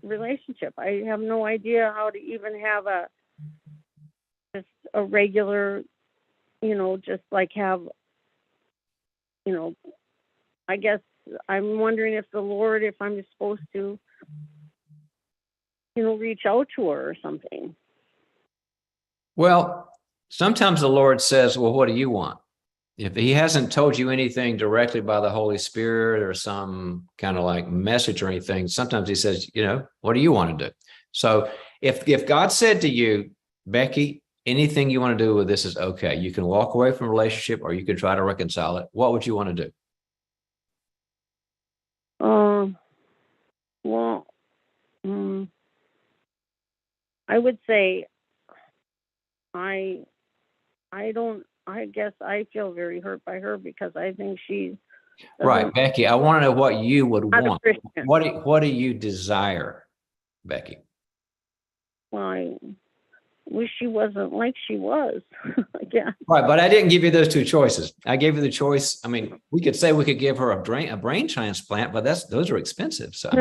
[SPEAKER 6] relationship? I have no idea how to even have just a regular, just like have, I guess I'm wondering if the Lord, if I'm supposed to, reach out to her or something.
[SPEAKER 2] Well, sometimes the Lord says, well, what do you want? If he hasn't told you anything directly by the Holy Spirit or some kind of like message or anything, sometimes he says, what do you want to do? So if God said to you, Becky, anything you want to do with this is okay. You can walk away from a relationship or you can try to reconcile it. What would you want to do?
[SPEAKER 6] Well, I would say I guess I feel very hurt by her because I think she's
[SPEAKER 2] right, Becky. I want to know what you would want.
[SPEAKER 6] Christian.
[SPEAKER 2] What do you desire, Becky?
[SPEAKER 6] Well, I wish she wasn't like she was. Yeah.
[SPEAKER 2] Right, but I didn't give you those two choices. I gave you the choice. I mean, we could say we could give her a brain transplant, but those are expensive. So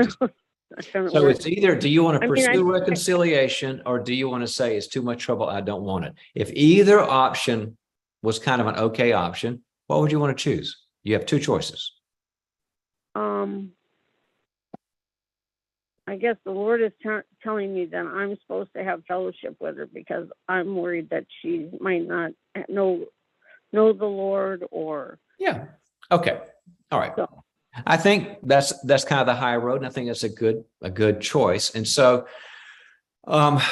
[SPEAKER 2] so it's either, do you want to pursue reconciliation, or do you want to say it's too much trouble, I don't want it? If either option was kind of an okay option, what would you want to choose? You have two choices.
[SPEAKER 6] I guess the Lord is telling me that I'm supposed to have fellowship with her because I'm worried that she might not know the Lord or.
[SPEAKER 2] Yeah. Okay. All right.
[SPEAKER 6] So.
[SPEAKER 2] I think that's kind of the high road, and I think that's a good choice. And so, I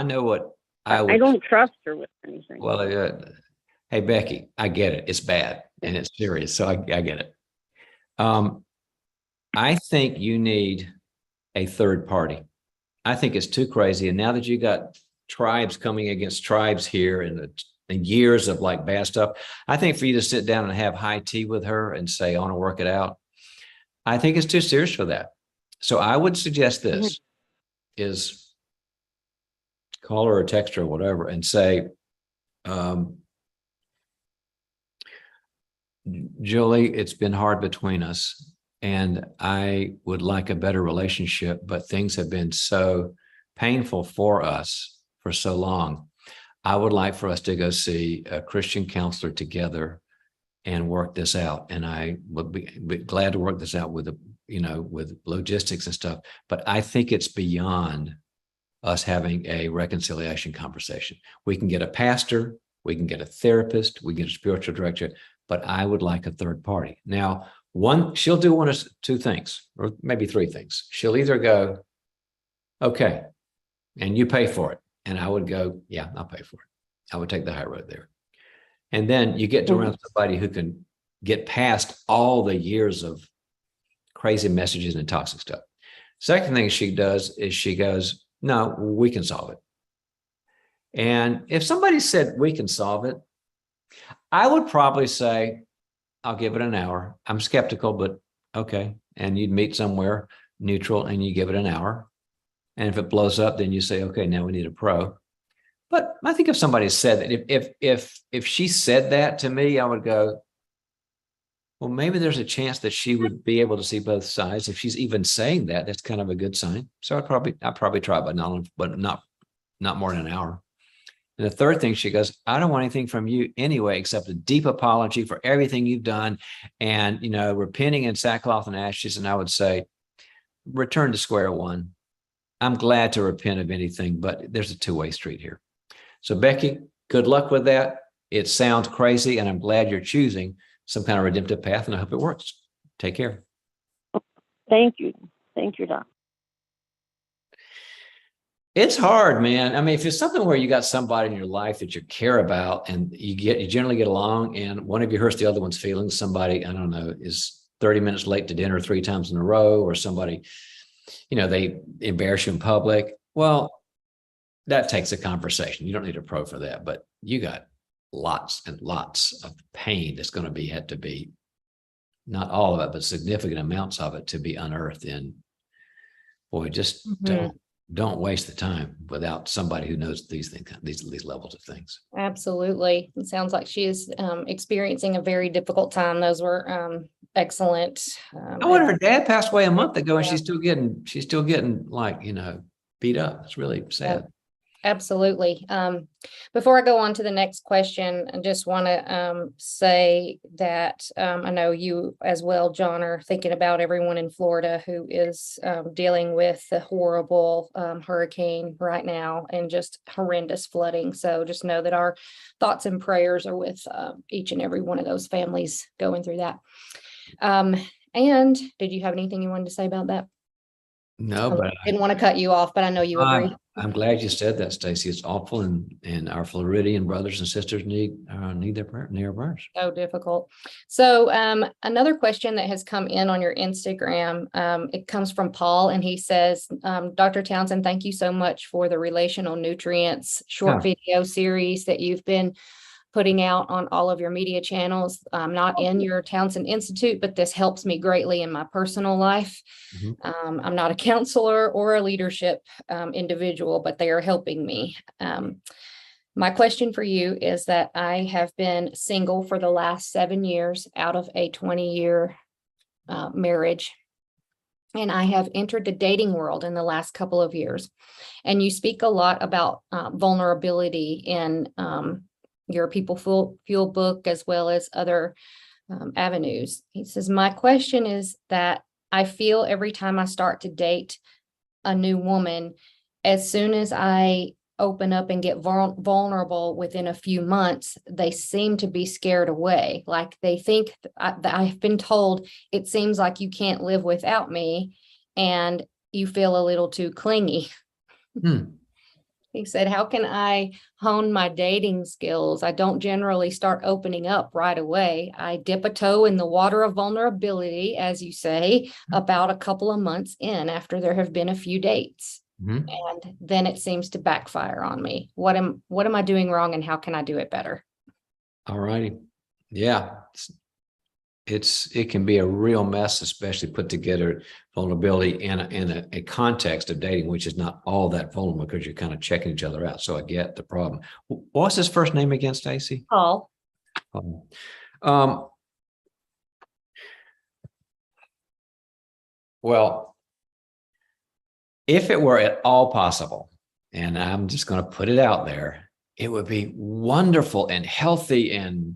[SPEAKER 2] know what I would.
[SPEAKER 6] I don't trust her with anything.
[SPEAKER 2] Well, hey Becky, I get it. It's bad and it's serious, so I get it. I think you need a third party. I think it's too crazy, and now that you got tribes coming against tribes here, and years of like bad stuff, I think for you to sit down and have high tea with her and say, I want to work it out, I think it's too serious for that. So I would suggest this is call her or text her or whatever and say, Julie, it's been hard between us and I would like a better relationship, but things have been so painful for us for so long. I would like for us to go see a Christian counselor together and work this out. And I would be glad to work this out with with logistics and stuff. But I think it's beyond us having a reconciliation conversation. We can get a pastor, we can get a therapist, we can get a spiritual director, but I would like a third party. Now, she'll do one of two things, or maybe three things. She'll either go, okay, and you pay for it. And I would go, yeah, I'll pay for it. I would take the high road there. And then you get to around somebody who can get past all the years of crazy messages and toxic stuff. Second thing she does is she goes, no, we can solve it. And if somebody said we can solve it, I would probably say, I'll give it an hour. I'm skeptical, but okay. And you'd meet somewhere neutral and you give it an hour. And if it blows up, then you say, okay, now we need a pro. But I think if somebody said that, if she said that to me, I would go, well, maybe there's a chance that she would be able to see both sides. If she's even saying that, that's kind of a good sign. So I'd probably try, but not more than an hour. And the third thing, she goes, I don't want anything from you anyway, except a deep apology for everything you've done and, repenting in sackcloth and ashes. And I would say, return to square one. I'm glad to repent of anything, but there's a two-way street here. So Becky, good luck with that. It sounds crazy, and I'm glad you're choosing some kind of redemptive path, and I hope it works. Take care.
[SPEAKER 6] Thank you. Thank you, Doc.
[SPEAKER 2] It's hard, man. I mean, if it's something where you got somebody in your life that you care about and you generally get along, and one of you hurts the other one's feelings, somebody, I don't know, is 30 minutes late to dinner 3 times in a row, or somebody, they embarrass you in public. Well, that takes a conversation. You don't need a pro for that, but you got lots and lots of pain that's going to have to be, not all of it, but significant amounts of it to be unearthed. And boy, just don't waste the time without somebody who knows these things, these levels of things.
[SPEAKER 1] Absolutely. It sounds like she is experiencing a very difficult time. Those were excellent.
[SPEAKER 2] Her dad passed away a month ago, and she's still getting like, beat up. It's really sad.
[SPEAKER 1] Absolutely. Before I go on to the next question, I just want to say that I know you as well, John, are thinking about everyone in Florida who is dealing with the horrible hurricane right now and just horrendous flooding. So just know that our thoughts and prayers are with each and every one of those families going through that. And did you have anything you wanted to say about that?
[SPEAKER 2] No,
[SPEAKER 1] I
[SPEAKER 2] but
[SPEAKER 1] didn't want to cut you off, but I know you agree.
[SPEAKER 2] I'm glad you said that, Stacy. It's awful, and our Floridian brothers and sisters need their prayers.
[SPEAKER 1] So difficult. So another question that has come in on your Instagram, it comes from Paul, and he says, Dr. Townsend, thank you so much for the relational nutrients short video series that you've been putting out on all of your media channels. I'm not in your Townsend Institute, but this helps me greatly in my personal life.
[SPEAKER 2] Mm-hmm.
[SPEAKER 1] I'm not a counselor or a leadership individual, but they are helping me. My question for you is that I have been single for the last 7 years out of a 20-year marriage. And I have entered the dating world in the last couple of years. And you speak a lot about vulnerability in your People Fuel book, as well as other avenues. He says, my question is that I feel every time I start to date a new woman, as soon as I open up and get vulnerable within a few months, they seem to be scared away. Like they think that I've been told, it seems like you can't live without me, and you feel a little too clingy. He said, how can I hone my dating skills? I don't generally start opening up right away. I dip a toe in the water of vulnerability, as you say, about a couple of months in after there have been a few dates.
[SPEAKER 2] Mm-hmm.
[SPEAKER 1] And then it seems to backfire on me. What am I doing wrong, and how can I do it better?
[SPEAKER 2] All righty. Yeah. It can be a real mess, especially put together vulnerability in a context of dating, which is not all that vulnerable because you're kind of checking each other out. So I get the problem. What's his first name again, Stacy?
[SPEAKER 1] Paul.
[SPEAKER 2] Well, if it were at all possible, and I'm just going to put it out there, it would be wonderful and healthy and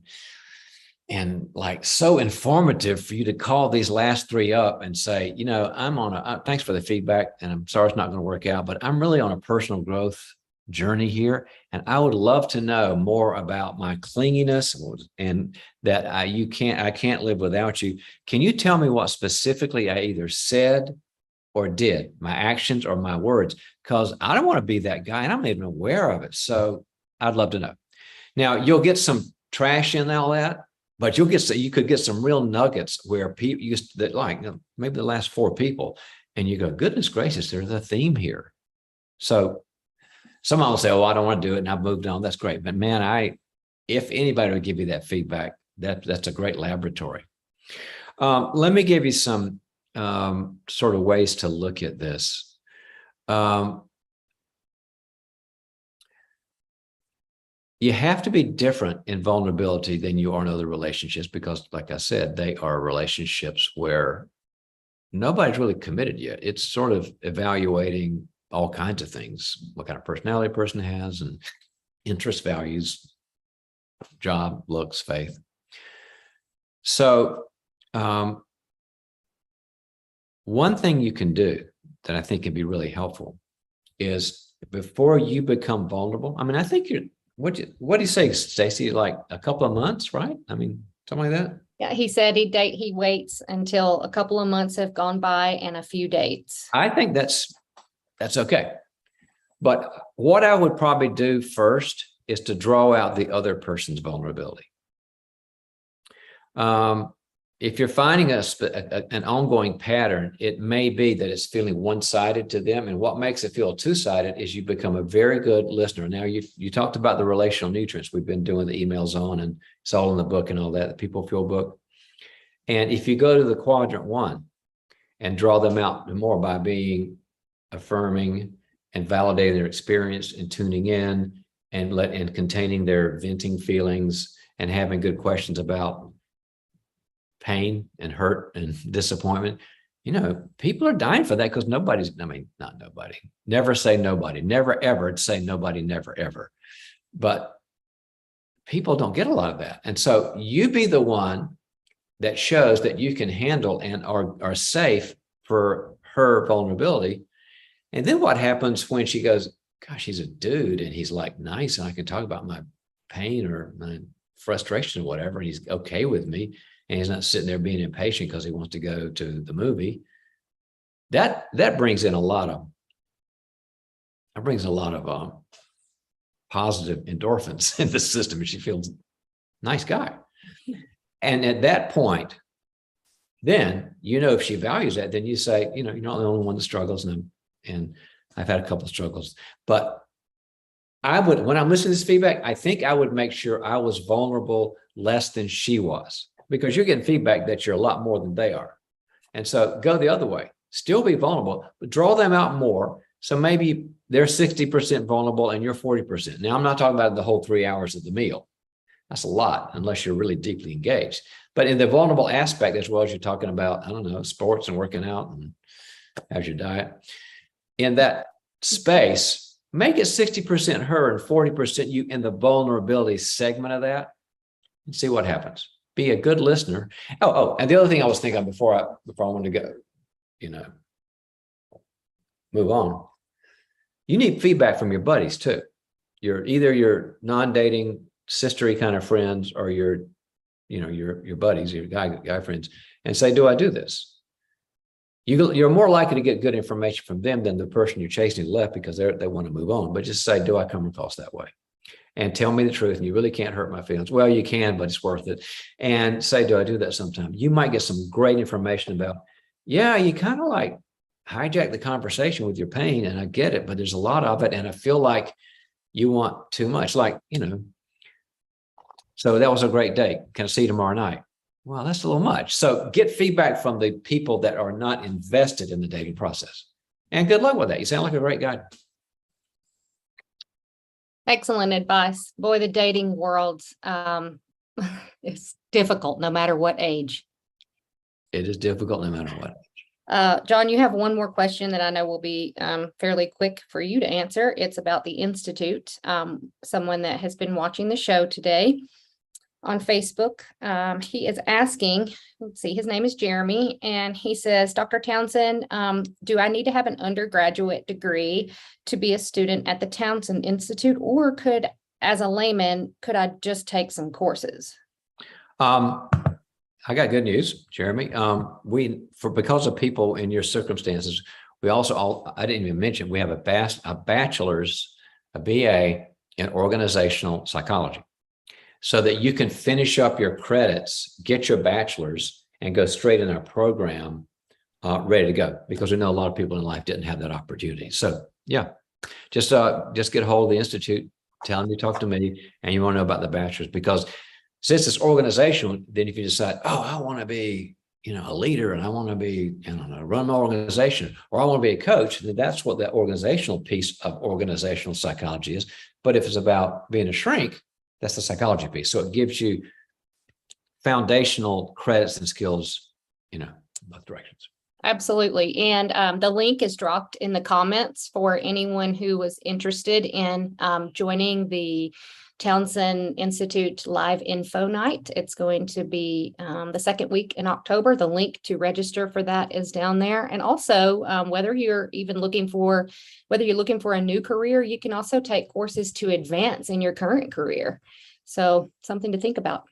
[SPEAKER 2] like so informative for you to call these last three up and say, you know, I'm on thanks for the feedback, and I'm sorry it's not going to work out, but I'm really on a personal growth journey here. And I would love to know more about my clinginess and that I can't live without you. Can you tell me what specifically I either said or did, my actions or my words? Because I don't want to be that guy, and I'm not even aware of it. So I'd love to know. Now, you'll get some trash in all that, but you could get some real nuggets where people used that, like maybe the last 4 people, and you go, goodness gracious, there's a theme here. So someone will say, oh, I don't want to do it, and I've moved on. That's great. But man, if anybody would give you that feedback, that's a great laboratory. Let me give you some sort of ways to look at this. You have to be different in vulnerability than you are in other relationships, because like I said, they are relationships where nobody's really committed yet. It's sort of evaluating all kinds of things, what kind of personality a person has and interest, values, job, looks, faith. So one thing you can do that I think can be really helpful is before you become vulnerable. I mean, I think what do you say, Stacy? Like a couple of months, right? I mean, something like that.
[SPEAKER 1] Yeah, he said he waits until a couple of months have gone by and a few dates.
[SPEAKER 2] I think that's okay. But what I would probably do first is to draw out the other person's vulnerability. If you're finding an ongoing pattern, it may be that it's feeling one-sided to them. And what makes it feel two-sided is you become a very good listener. Now, you talked about the relational nutrients we've been doing the emails on, and it's all in the book and all that, the People Fuel book. And if you go to the quadrant 1 and draw them out more by being affirming and validating their experience and tuning in and containing their venting feelings and having good questions about pain and hurt and disappointment, people are dying for that because not nobody, never say nobody, never ever say nobody, never ever. But people don't get a lot of that. And so you be the one that shows that you can handle and are safe for her vulnerability. And then what happens when she goes, gosh, he's a dude and he's like nice and I can talk about my pain or my frustration or whatever, and he's okay with me, and he's not sitting there being impatient because he wants to go to the movie. That brings in a lot of positive endorphins in the system, and she feels nice guy. And at that point, then if she values that, then you say, you're not the only one that struggles, and I've had a couple of struggles, but I would, when I'm listening to this feedback, I think I would make sure I was vulnerable less than she was, because you're getting feedback that you're a lot more than they are. And so go the other way, still be vulnerable, but draw them out more. So maybe they're 60% vulnerable and you're 40%. Now, I'm not talking about the whole 3 hours of the meal. That's a lot unless you're really deeply engaged. But in the vulnerable aspect, as well as you're talking about, I don't know, sports and working out and how's your diet, in that space, make it 60% her and 40% you in the vulnerability segment of that, and see what happens. Be a good listener. And the other thing I was thinking before I wanted to go, move on. You need feedback from your buddies too. Either your non-dating sistery kind of friends or your buddies, your guy friends, and say, do I do this? You're more likely to get good information from them than the person you're chasing who left, because they want to move on. But just say, do I come across that way? And tell me the truth. And you really can't hurt my feelings. Well, you can, but it's worth it. And say, do I do that sometimes? You might get some great information about, yeah, you kind of like hijack the conversation with your pain. And I get it, but there's a lot of it. And I feel like you want too much. Like, so that was a great date. Can I see you tomorrow night? Well, that's a little much. So get feedback from the people that are not invested in the dating process. And good luck with that. You sound like a great guy.
[SPEAKER 1] Excellent advice. Boy, the dating world is difficult no matter what age.
[SPEAKER 2] It is difficult no matter what.
[SPEAKER 1] John, you have one more question that I know will be fairly quick for you to answer. It's about the Institute. Someone that has been watching the show today on Facebook, he is asking, let's see, his name is Jeremy, and he says, Dr. Townsend, do I need to have an undergraduate degree to be a student at the Townsend Institute, or as a layman, could I just take some courses?
[SPEAKER 2] I got good news, Jeremy. Because of people in your circumstances, we also, I didn't even mention, we have a bachelor's, a BA in organizational psychology, so that you can finish up your credits, get your bachelor's, and go straight in our program, ready to go. Because we know a lot of people in life didn't have that opportunity. So yeah, just get a hold of the Institute, tell them you talk to me, and you want to know about the bachelor's. Because since it's organizational, then if you decide, I want to be, a leader, and I want to be, run my organization, or I want to be a coach, then that's what the organizational piece of organizational psychology is. But if it's about being a shrink, that's the psychology piece. So it gives you foundational credits and skills, both directions.
[SPEAKER 1] Absolutely. And the link is dropped in the comments for anyone who was interested in joining the Townsend Institute Live Info Night. It's going to be the second week in October. The link to register for that is down there. And also, whether you're looking for a new career, you can also take courses to advance in your current career. So something to think about.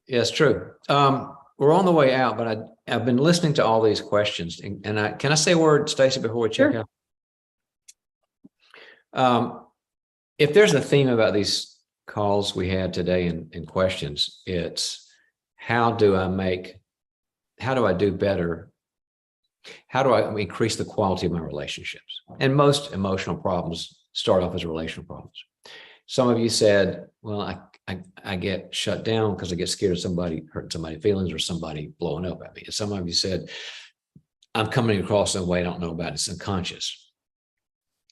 [SPEAKER 2] Yes, true. We're on the way out, but I've been listening to all these questions, and can I say a word, Stacey, before we check out? If there's a theme about these calls we had today and questions, it's how do I do better? How do I increase the quality of my relationships? And most emotional problems start off as relational problems. Some of you said, well, I get shut down because I get scared of somebody hurting somebody's feelings or somebody blowing up at me. And some of you said, I'm coming across in a way I don't know about. It's unconscious.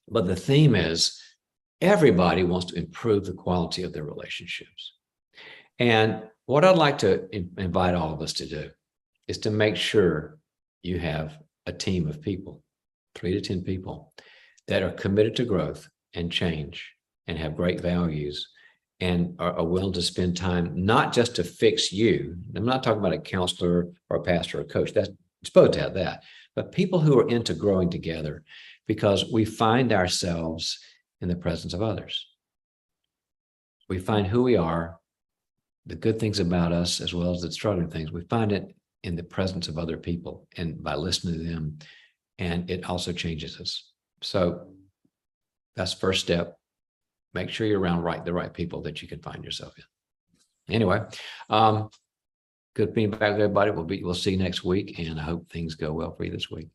[SPEAKER 2] But the theme is, everybody wants to improve the quality of their relationships. And what I'd like to invite all of us to do is to make sure you have a team of people, 3 to 10 people that are committed to growth and change and have great values and are willing to spend time, not just to fix you. I'm not talking about a counselor or a pastor or a coach. That's supposed to have that, but people who are into growing together, because we find ourselves in the presence of others. We find who we are, the good things about us, as well as the struggling things. We find it in the presence of other people and by listening to them, and it also changes us. So that's the first step. Make sure you're around the right people that you can find yourself in. Anyway, good being back with everybody. We'll see you next week, and I hope things go well for you this week.